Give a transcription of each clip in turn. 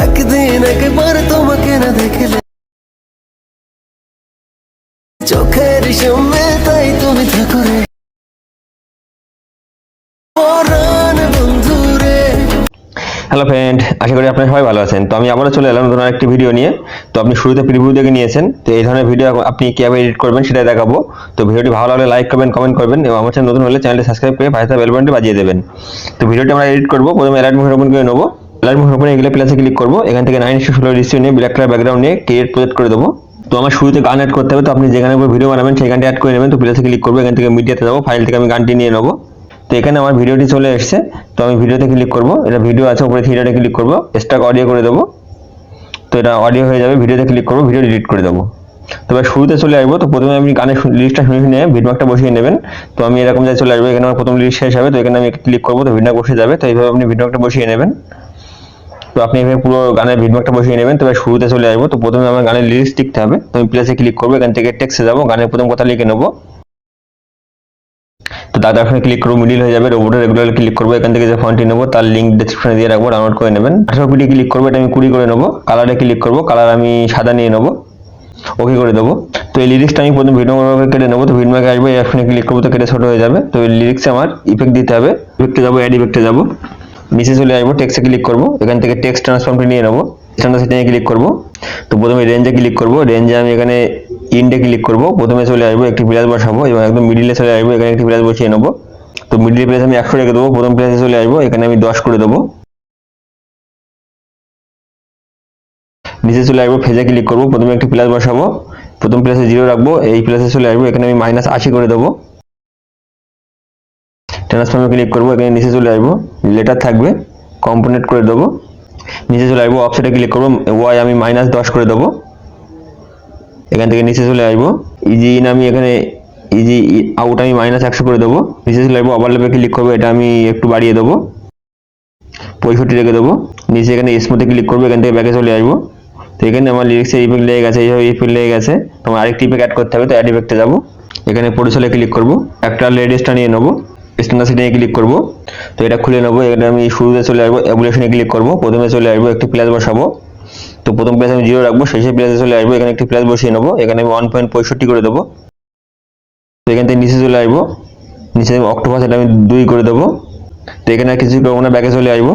একদিন একবার তোমাকে না দেখলে চোখের সামনে তাই তুমি থাকো রে পরাণ বন্ধু রে। হ্যালো ফ্রেন্ড, আশা করি আপনারা সবাই ভালো আছেন। তো আমি আবারও চলে এলাম নতুন আরেকটি ভিডিও নিয়ে। তো আপনি শুরুতে প্রিভিউ দেখে নিয়েছেন, তো এই ধরনের ভিডিও আপনি কিভাবে এডিট করবেন সেটাই দেখাবো। তো ভিডিওটি ভালো লাগলে লাইক করবেন, কমেন্ট করবেন এবং আমার চ্যানেল নতুন হলে চ্যানেলটি সাবস্ক্রাইব করে পাশে থাকা বেল বাটনটি বাজিয়ে দেবেন। তো ভিডিওটি আমরা এডিট করব। প্রথমে অ্যালাইট মোশন ওপেন করে নেব। অ্যালাইট মোশন ওপেনে গেলে প্লাসে ক্লিক করব। এখান থেকে 9:16 রেশিও নিয়ে ব্ল্যাক কালার ব্যাকগ্রাউন্ড নিয়ে ক্রিয়েট প্রজেক্ট করে দেবো। তো আমার শুরুতে গান অ্যাড করতে হবে, তো আপনি যেখানে ভিডিও বানাবেন সেই গানটি অ্যাড করে নেবেন। তো প্লাসে ক্লিক করবো, এখান থেকে মিডিয়াতে যাবো, ফাইল থেকে আমি গানটি নিয়ে নেবো। তো এখানে আমার ভিডিওটি চলে এসেছে। তো আমি ভিডিওতে ক্লিক করব, এটা ভিডিও আছে উপরে থ্রি ডটে ক্লিক করব, স্টক অডিও করে দেবো। তো এটা অডিও হয়ে যাবে, ভিডিওতে ক্লিক করব, ভিডিও ডিলিট করে দেবো। তো এবার শুরুতে চলে আসবো। তো প্রথমে আপনি গানের লিরিক্সটা শুনে নিয়ে ভিডমার্কটা বসিয়ে নেবেন। তো আমি এরকম যাই চলে আসবো, এখানে আমার প্রথম লিরিক্স শেষ হবে। তো এখানে আমি ক্লিক করবো, তো ভিডমার্ক বসে যাবে। তো এইভাবে আপনি ভিডমার্কটা বসিয়ে নেবেন। তো আপনি এভাবে পুরো গানের ভিডমার্কটা বসিয়ে নেবেন। তো এবার শুরুতে চলে আসবো। তো প্রথমে আমার গানের লিরিক্স লিখতে হবে। তো আমি প্লেসে ক্লিক করবো, এখান থেকে টেক্সটে যাবো, গানের প্রথম কথা লিখে নেবো। তো তার অপশনে ক্লিক করবো, মিডিল হয়ে যাবে, রোবটের রেগুলার ক্লিক করবো, এখান থেকে যে ফন্টটি নেবো তার লিঙ্ক ডেসক্রিপশনে দিয়ে রাখবো, ডাউনলোড করে নেবেন। 18 পিটি ক্লিক করবো, এটা আমি 20 করে নেবো। কালারে ক্লিক করবো, কালার আমি সাদা নিয়ে নেবো, ওকে করে দেবো। তো এই লিরিক্সটা আমি প্রথমে ভিডমার্কে কেটে নেবো। তো ভিডমার্কে আসবো, এই অপশনে ক্লিক করবো, তো কেটে ছোট হয়ে যাবে। তো এই লিরিক্সে আমার ইফেক্ট দিতে হবে। ইফেক্টে যাবো, অ্যাড ইফেক্টে যাবো, নিচে চলে আসবো, টেক্সটে ক্লিক করবো, এখান থেকে টেক্সট ট্রান্সফর্মটি নিয়ে নেবো, স্ট্যান্ডার্ড সেটিংয়ে ক্লিক করবো। তো প্রথমে রেঞ্জে ক্লিক করবো, রেঞ্জে আমি এখানে ইন্ডে ক্লিক করবো, প্রথমে চলে আসবো, একটি প্লাস বসাবো এবং একদম মিডিলে চলে আসবো, এখানে একটি প্লাস বসিয়ে নেবো। তো মিডিল প্লেস আমি 100 রেখে দেবো, প্রথম প্লেসে চলে আসবো, এখানে আমি 10 করে দেবো। নিচে চলে আসবো, ফেজে ক্লিক করবো, প্রথমে একটি প্লাস বসাবো, প্রথম প্লেসে 0 রাখবো, এই প্লেসে চলে আসবো, এখানে আমি -80 করে দেবো। ট্রান্সফর্মে ক্লিক করবো, এখানে নিচে চলে আসবো, লেটার থাকবে, কম্পোনেন্ট করে দেবো। নিচে চলে আসবো, অফসেটে ক্লিক করবো, ওয়াই আমি -10 করে দেবো। এখান থেকে নিচে চলে আসবো, ইজি ইন আমি এখানে ইজি আউট আমি -100 করে দেবো। নিচে চলে আসবো, ওভারল্যাপে ক্লিক করবো, এটা আমি একটু বাড়িয়ে দেবো, 65 রেখে দেবো। নিচে এখানে স্মুথে ক্লিক করবো, এখান থেকে ব্যাকে চলে আসবো। তো এখানে আমার লিরিক্সের ইফেক্ট লেগে গেছে, এইভাবে ইফেক্ট লেগে গেছে। তোমার আরেকটি ইফেক্ট অ্যাড করতে হবে। তো অ্যাড ইফেক্টে যাবো, এখানে পরিচলে ক্লিক করবো, একটা রেডিয়াসটা নিয়ে নেবো, স্ট্যান্ডার্ড সেটিংয়ে ক্লিক করবো। তো এটা খুলে নেবো, এখানে আমি শুরুতে চলে আসবো, অ্যাবুলেশনে ক্লিক করবো, প্রথমে চলে আসবো, একটি প্লাস বসাবো। তো প্রথম প্লেসে আমি 0 রাখবো, শেষে প্লেসে চলে আসবো, এখানে একটি প্লাস বসিয়ে নেবো, এখানে আমি 1.65 করে দেবো। তো এখান থেকে নিচে চলে আসবো, নিচে অক্টোপাস এটা আমি 2 করে দেবো। তো এখানে আর কিছু করবো না, ব্যাকে চলে আসবো।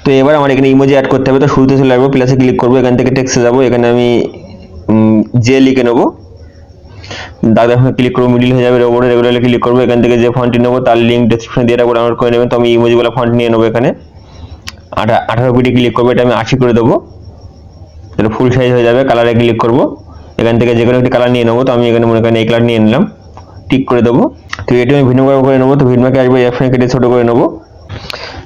তো এবার আমার এখানে ইমোজি অ্যাড করতে হবে। তো শুরুতে চলে আসবো, প্লাসে ক্লিক করবো, এখান থেকে টেক্সটে যাবো, এখানে আমি জে লিখে নেবো, দাদা এখানে ক্লিক করবো, মিডিল হয়ে যাবে, রোবটে রেগুলারে ক্লিক করবো, এখান থেকে যে ফন্টটি নেবো তার লিঙ্ক ডেসক্রিপশনে দিয়ে রাখবো, ডাউনলোড করে নেবেন। তো আমি ইমোজিওয়ালা ফন্ট নিয়ে নেবো, এখানে 18 পিটি ক্লিক করবো, এটা আমি 80 করে দেবো, এটা ফুল সাইজ হয়ে যাবে। কালারে ক্লিক করবো, এখান থেকে যে কোনো একটি কালার নিয়ে নেবো। তো আমি এখানে মনে করেন এই কালার নিয়ে নিলাম, টিক করে দেবো। তো এটা আমি ভিন্ন করে নেবো। তো ভিডমার্কে আসবো, এই অপশনে কেটে ছোটো করে নেবো।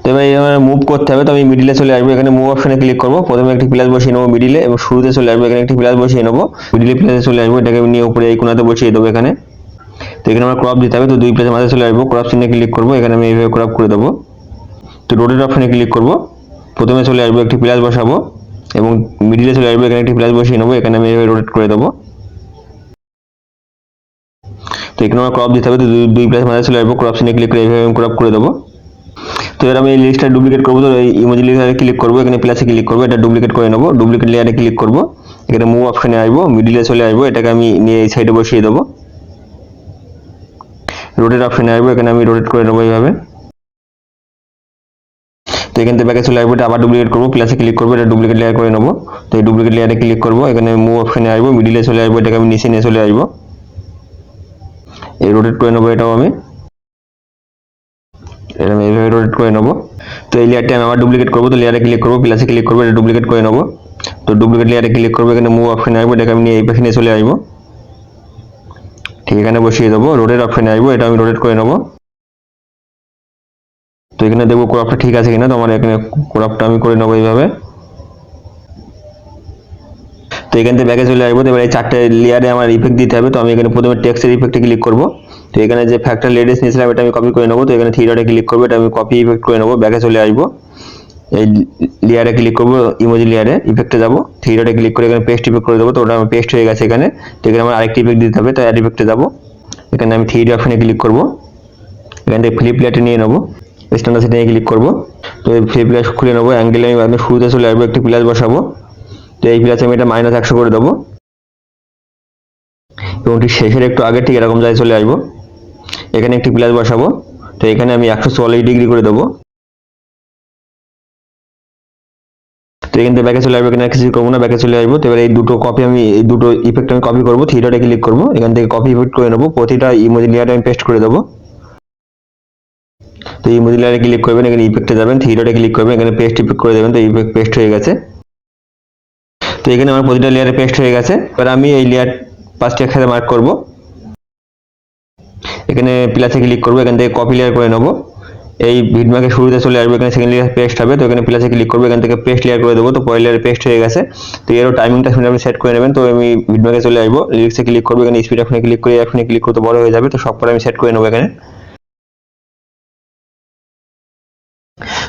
তো এবার এখানে মুভ করতে হবে। তো আমি মিডিলে চলে আসবো, এখানে মুভ অপশনে ক্লিক করবো, প্রথমে একটি প্লাস বসিয়ে নেবো মিডিলে এবং শুরুতে চলে আসবো, এখানে একটি প্লাস বসিয়ে নেবো, মিডিলে প্লাসে চলে আসবো, এটাকে নিয়ে উপরে এই কোণাতে বসিয়ে দেবো এখানে। তো এখানে আমার ক্রপ দিতে হবে। তো 2 প্লাসের মাঝে চলে আসবো, ক্রপ চিহ্নে ক্লিক করবো, এখানে আমি এইভাবে ক্রপ করে দেবো। তো রোটেট অপশনে ক্লিক করবো, প্রথমে চলে আসবো, একটি প্লাস বসাবো এবং মিডিলে চলে আসবো, এখানে একটি প্লাস বসিয়ে নেবো, এখানে আমি এইভাবে রোটেট করে দেবো। তো এখানে আমার ক্রপ দিতে হবে। তো 2 প্লাসের মাঝে চলে আসবো, ক্রপ চিহ্নে ক্লিক করে এইভাবে আমি ক্রপ করে দেবো। তো এবার আমি এই লিস্টটা ডুপ্লিকেট করবো। তো এই ইমোজি লেয়ারে ক্লিক করবো, এখানে প্লাসে ক্লিক করবো, এটা ডুপ্লিকেট করে নেবো, ডুপ্লিকেট লেয়ারে ক্লিক করবো, এখানে মুভ অপশনে আসবো, মিডিলে চলে আসবো, এটাকে আমি নিয়ে এই সাইডে বসিয়ে দেবো। রোটেট অপশনে আসবো, এখানে আমি রোটেট করে নেবো এইভাবে। তো এখান থেকে ব্যাকে চলে আসবো, এটা আবার ডুপ্লিকেট করবো, প্লাসে ক্লিক করবো, এটা ডুপ্লিকেট লেয়ার করে নেবো। তো এই ডুপ্লিকেট লেয়ারে ক্লিক করবো, এখানে মুভ অপশনে আসবো, মিডিলে চলে আসবো, এটাকে আমি নিচে নিয়ে চলে আসবো, এই রোটেট করে নেবো, এটাও আমি এইভাবে রোটেট করে নেবো। তো এই লেয়ারটা আমি আবার ডুপ্লিকেট করবো। তো লেয়ারে ক্লিক করবো, প্লাসে ক্লিক করবো, এটা ডুপ্লিকেট করে নেবো। তো ডুপ্লিকেট লেয়ারে ক্লিক করবো, এখানে মুভ অপশনে আসবো, এটাকে আমি নিয়ে এই পাশে নিয়ে চলে আসবো, ঠিক এখানে বসিয়ে দেবো। রোটেট অপশনে আসবো, এটা আমি রোটেট করে নেবো। তো এখানে দেখবো ক্রপটা ঠিক আছে কিনা। তো আমার এখানে ক্রপটা আমি করে নেবো এইভাবে। তো এখান থেকে ব্যাকে চলে আসবো। তো এবার এই 4টে লেয়ারে আমার ইফেক্ট দিতে হবে। তো আমি এখানে প্রথমে টেক্সটের ইফেক্টে ক্লিক করবো। তো এখানে যে ফ্যাক্টর রেডিয়াস নিয়েছিলাম এটা আমি কপি করে নেবো। তো এখানে থ্রি ডটে ক্লিক করবো, এটা আমি কপি ইফেক্ট করে নেবো, ব্যাকে চলে আসবো, এই লেয়ারে ক্লিক করবো, ইমোজি লেয়ারে ইফেক্টে যাবো, থ্রি ডটে ক্লিক করে এখানে পেস্ট ইফেক্ট করে দেবো। তো ওটা আমার পেস্ট হয়ে গেছে এখানে। তো এখানে আমার আরেকটি ইফেক্ট দিতে হবে। তো অ্যাড ইফেক্টে যাবো, এখানে আমি 3D অপশনে ক্লিক করবো, এখান থেকে ফ্লিপ লেয়ারটি নিয়ে নেবো, স্ট্যান্ডার্ড সেটিংয়ে ক্লিক করবো। তো এই ফ্রি প্লাস খুলে নেবো, অ্যাঙ্গেলে আমি শুরুতে চলে আসবো, একটি প্লাস বসাবো। তো এই প্লাসে আমি এটা -100 করে দেবো এবং ঠিক শেষের একটু আগে ঠিক এরকম জায়গায় চলে আসবো, এখানে একটি প্লাস বসাবো। তো এখানে আমি 144 ডিগ্রি করে দেবো। তো এখান থেকে ব্যাকে চলে আসবো, এখানে কিছু করবো না, ব্যাকে চলে আসবো। তো এবার এই দুটো ইফেক্ট আমি কপি করবো, থ্রি ডটে ক্লিক করবো, এখান থেকে কপি ইফেক্ট করে নেবো, প্রতিটা ইমোজি লেয়ারে আমি পেস্ট করে দেবো। তো ইমোজি লেয়ারে ক্লিক করবেন, এখানে ইফেক্টে যাবেন, থ্রি ডটে ক্লিক করবেন, এখানে পেস্ট ইফেক্ট করে দেবেন। তো ইফেক্ট পেস্ট হয়ে গেছে। তো এখানে আমার প্রতিটা লেয়ারে পেস্ট হয়ে গেছে। এবার আমি এই লেয়ার 5টি একসাথে মার্ক করবো, এখানে প্লাসে ক্লিক করবো, এখান থেকে কপি লেয়ার করে নেবো। এই বিটম্যাপের শুরুতে চলে আসবে, এখানে সেকেন্ড লেয়ার পেস্ট হবে। তো এখানে প্লাসে ক্লিক করবো, এখান থেকে পেস্ট লেয়ার করে দেবো। তো পরের লেয়ারে পেস্ট হয়ে গেছে। তো এরও টাইমিংটা শুনে আপনি সেট করে নেবেন। তো আমি বিটম্যাপে চলে আসবো, লিরিক্সে ক্লিক করবো, এখানে স্পিড অপশনে ক্লিক করে অপশনে ক্লিক করতে বড় হয়ে যাবে। তো সব করে আমি সেট করে নেবো এখানে।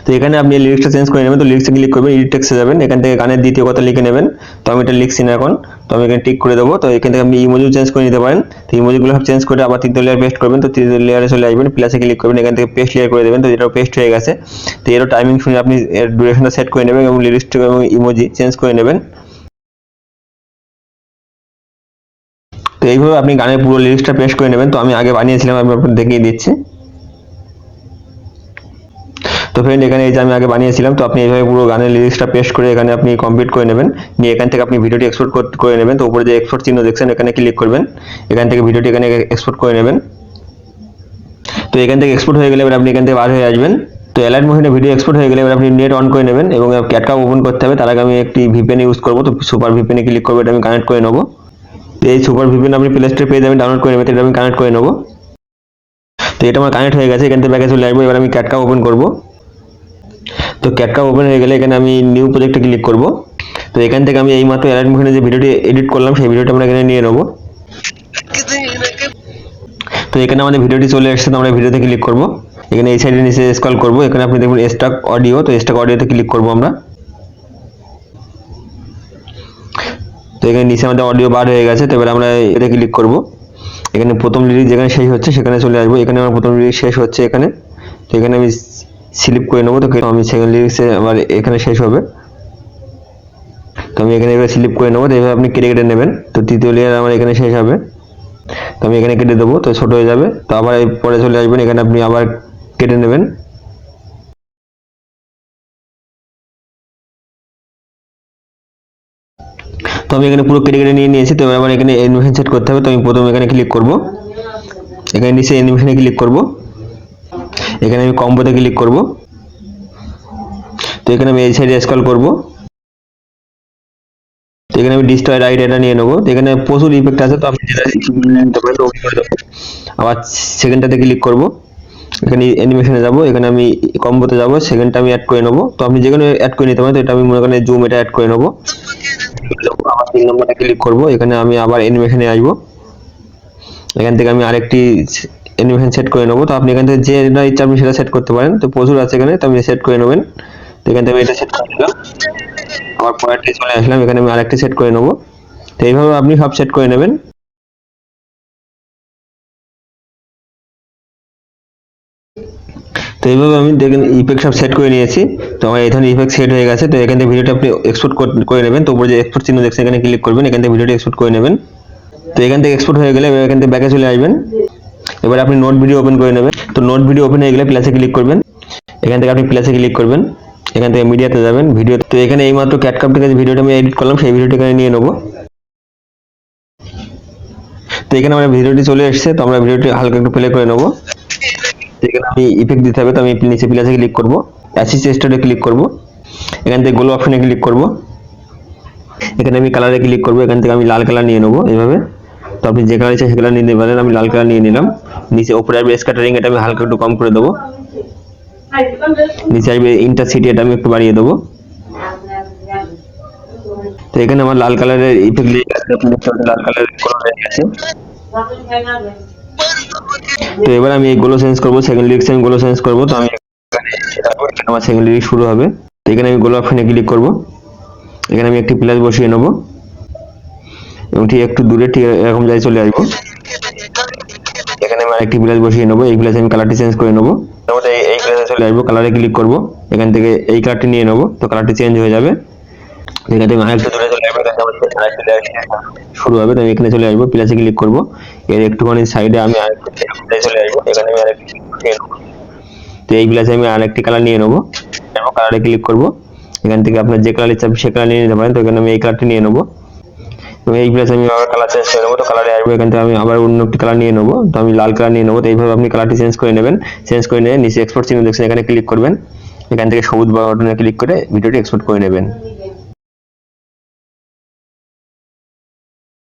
তো এখানে আপনি লিরিক্সটা চেঞ্জ করে নেবেন। তো লিরিক্সে ক্লিক করবেন, এডিট টেক্সটে যাবেন, এখান থেকে গানের দ্বিতীয় কথা লিখে নেবেন। তো আমি এটা লিখছি না এখন, তো আমি এখানে টিক করে দেবো। তো এখান থেকে আপনি ইমোজিও চেঞ্জ করে নিতে পারেন। তো ইমোজিগুলো সব চেঞ্জ করে আবার তৃতীয় লেয়ার পেস্ট করবেন। তো তৃতীয় লেয়ারে চলে আসবেন, প্লাসে ক্লিক করবেন, এখান থেকে পেস্ট লেয়ার করে দেবেন। তো এটাও পেস্ট হয়ে গেছে। তো এরও টাইমিং শুনে আপনি এর ডিউরেশনটা সেট করে নেবেন এবং লিরিক্সটা এবং ইমোজি চেঞ্জ করে নেবেন। তো এইভাবে আপনি গানের পুরো লিরিক্সটা পেস্ট করে নেবেন। তো আমি আগে বানিয়েছিলাম, আমি আপনাদের দেখিয়ে দিচ্ছি। তো ফ্রেন্ড, এখানে এই যে আমি আগে বানিয়েছিলাম। তো আপনি এইভাবে পুরো গানের লিরিক্সটা পেস্ট করে এখানে আপনি কমপ্লিট করে নেবেন, নিয়ে এখান থেকে আপনি ভিডিওটি এক্সপোর্ট করে নেবেন। তো উপরে যে এক্সপোর্ট চিহ্ন দেখছেন, এখানে ক্লিক করবেন, এখান থেকে ভিডিওটি এখানে এক্সপোর্ট করে নেবেন। তো এখান থেকে এক্সপোর্ট হয়ে গেলে এবার আপনি এখান থেকে বার হয়ে আসবেন। তো অ্যালার্ট মোশনে ভিডিও এক্সপোর্ট হয়ে গেলে এবার আপনি নেট অন করে নেবেন এবং ক্যাটকাপ ওপেন করতে হবে। তার আগে আমি একটি ভিপিএন ইউজ করবো। তো সুপার ভিপিএনে ক্লিক করবো, এটা আমি কানেক্ট করে নেবো। তো এই সুপার ভিপিএন আপনি প্লে স্টোরে পেয়ে যাবেন, ডাউনলোড করে নেবেন। এটা আমি কানেক্ট করে নেবো। তো এটা আমার কানেক্ট হয়ে গেছে, এখান থেকে ব্যাকে চলে আসবো। এবার আমি ক্যাটকাপ ওপেন করবো। তো ক্যাটকাপ ওপেন হয়ে গেলে এখানে আমি নিউ প্রজেক্টে ক্লিক করব। তো এখান থেকে আমি এই মাত্র অ্যালার্ট মোশনে যে ভিডিওটি এডিট করলাম, সেই ভিডিওটা আমরা এখানে নিয়ে নেব। তো এখানে আমাদের ভিডিওটি চলে এসেছে। তো আমরা ভিডিওতে ক্লিক করব, এখানে এই সাইডে নিচে স্ক্রল করব, এখানে আপনি দেখুন স্টক অডিও। তো স্টক অডিওতে ক্লিক করব আমরা। তো এখানে নিচে আমাদের অডিও বার হয়ে গেছে। তো এবার আমরা এতে ক্লিক করব, এখানে প্রথম লিরিক যেখানে শেষ হচ্ছে সেখানে চলে আসবো। এখানে আমার প্রথম লিরিক শেষ হচ্ছে এখানে। তো এখানে আমি স্লিপ করে নেবো। তো আমি সেকেন্ড লিরিক্সে আবার এখানে শেষ হবে। তো আমি এখানে এবার স্লিপ করে নেবো। তো এইভাবে আপনি কেটে কেটে নেবেন। তো তৃতীয় লেয়ার আমার এখানে শেষ হবে। তো আমি এখানে কেটে দেবো, তো ছোট হয়ে যাবে। তো আবার পরে চলে আসবেন, এখানে আপনি আবার কেটে নেবেন। তো আমি এখানে পুরো কেটে কেটে নিয়ে নিয়েছি। তো এবার এখানে অ্যানিমেশন সেট করতে হবে। তো আমি প্রথমে এখানে ক্লিক করব, এখানে নিচে অ্যানিমেশনে ক্লিক করব, এখানে আমি কম্বোতে ক্লিক করব। তো এখানে আমি এই সাইডে স্ক্রল করব। তো এখানে আমি ডিস্ট্রয় রাইট এটা নিয়ে নেবো। তো এখানে প্রচুর ইফেক্ট আছে, তো আপনি যেটা নিতে পারেন ওকে করে দেবো। আবার সেকেন্ডটাতে ক্লিক করব, এখানে অ্যানিমেশনে যাব, এখানে আমি কম্বোতে যাব, সেকেন্ডটা আমি অ্যাড করে নেবো। তো আপনি যেখানে অ্যাড করে নিতে পারেন। তো এটা আমি মনে করেন জুম এটা অ্যাড করে নেবো। আবার 3 নম্বরটা ক্লিক করব, এখানে আমি আবার অ্যানিমেশনে আসবো, এখান থেকে আমি আরেকটি অ্যানিমেশন সেট করে নেবো। তো আপনি এখান থেকে যেটা ইচ্ছা আপনি সেটা সেট করতে পারেন। তো প্রচুর আছে এখানে, তো আপনি সেট করে নেবেন। তো এখান থেকে এটা সেট করে নিলাম, আবার পরেরটি চলে আসলাম, এখানে আমি আরেকটি সেট করে নেবো। তো এইভাবে আপনি সব সেট করে নেবেন। তো এইভাবে আমি দেখেন ইফেক্ট সব সেট করে নিয়েছি। তো আমার এই ধরনের ইফেক্ট সেট হয়ে গেছে। তো এখান থেকে ভিডিওটা আপনি এক্সপোর্ট করে নেবেন। তো উপরে যে এক্সপোর্ট চিহ্ন দেখছেন এখানে ক্লিক করবেন, এখান থেকে ভিডিওটা এক্সপোর্ট করে নেবেন। তো এখান থেকে এক্সপোর্ট হয়ে গেলে এখান থেকে ব্যাকে চলে আসবেন। এবার আপনি নোট ভিডিও ওপেন করে নেবেন। তো নোট ভিডিও ওপেন হয়ে গেলে প্লাসে ক্লিক করবেন, এখান থেকে আপনি প্লাসে ক্লিক করবেন, এখান থেকে মিডিয়াতে যাবেন, ভিডিও। তো এখানে এইমাত্র ক্যাটকাপ থেকে যে ভিডিওটা আমি এডিট করলাম সেই ভিডিওটা এখানে নিয়ে নেবো। তো এখানে আমার ভিডিওটি চলে এসেছে। তো আমরা ভিডিওটি হালকা একটু প্লে করে নেবো। এখানে আমি ইফেক্ট দিতে হবে। তো আমি নিচে প্লাসে ক্লিক করব, অ্যাসিস্ট স্টুডিও ক্লিক করব, এখান থেকে গ্লো অপশনে ক্লিক করব, এখানে আমি কালারে ক্লিক করব, এখান থেকে আমি লাল কালার নিয়ে নেবো এইভাবে। তো আপনি যে কালার ইচ্ছা সে কালার নিতে পারেন, আমি লাল কালার নিয়ে নিলাম। নিচে ওপরে আসবে স্ক্যাটারিং, এটা আমি হালকা একটু কম করে দেবো। নিচে আসবে ইন্টারসিটি, এটা আমি একটু বাড়িয়ে দেবো। তো এখানে আমার লাল কালারের ইফেক্ট দিয়ে লাল কালারের কালার হয়ে গেছে। তো এবার আমি এইগুলো চেঞ্জ করবো, সেকেন্ড লিরিক্স আমি গুলো চেঞ্জ করবো। তো আমি আমার সেকেন্ড লিরিক্স শুরু হবে। তো এখানে আমি গোলাপ অপশনে ক্লিক করব, এখানে আমি একটি প্লাস বসিয়ে নেব এবং ঠিক একটু দূরে ঠিক এরকম জায়গায় চলে আসবো। এখানে আমি আরেকটি প্লাস বসিয়ে নেব, এই প্লাস আমি কালারটি চেঞ্জ করে নেব। তারপরে এই ক্লাসে চলে আসবো, কালারে ক্লিক করব, এখান থেকে এই কালারটি নিয়ে নেবো, তো কালারটি চেঞ্জ হয়ে যাবে। এখান থেকে আরেকটু দূরে চলে আসবো, শুরু হবে, তো আমি এখানে চলে আসবো, প্লাসে ক্লিক করব, এর একটুখানি সাইডে আমি আরেকটু চলে আসবো, এখানে আমি আরেকটু, তো এই প্লাসে আমি আরেকটি কালার নিয়ে নেবো, কালারে ক্লিক করব, এখান থেকে আপনার যে কালার ইচ্ছা সে কালার নিয়ে নিতে পারেন, তো এখানে আমি এই কালারটি নিয়ে নেবো। তো এই প্লাসে আমি আবার কালার চেঞ্জ করে নেবো, তো কালারে আসবো, এখান থেকে আমি আবার অন্য একটি কালার নিয়ে নেবো, তো আমি লাল কালার নিয়ে নেবো। তো এইভাবে আপনি কালারটি চেঞ্জ করে নেবেন, চেঞ্জ করে নিয়ে নিচে এক্সপোর্ট চিহ্ন দেখছেন, এখানে ক্লিক করবেন, এখান থেকে সবুজ বাটনে ক্লিক করে ভিডিওটি এক্সপোর্ট করে নেবেন।